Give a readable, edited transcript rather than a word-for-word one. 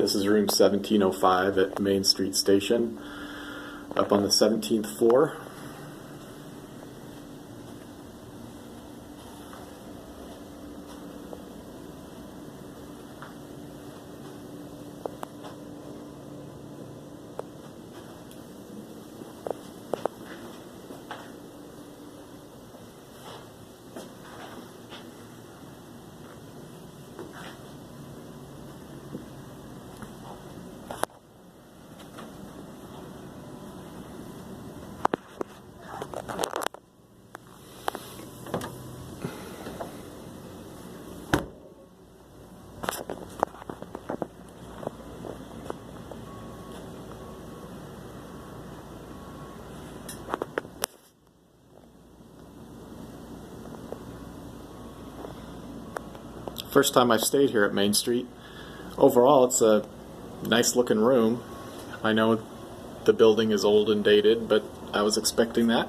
This is room 1705 at Main Street Station, up on the 17th floor. First time I've stayed here at Main Street. Overall, it's a nice looking room. I know the building is old and dated, but I was expecting that.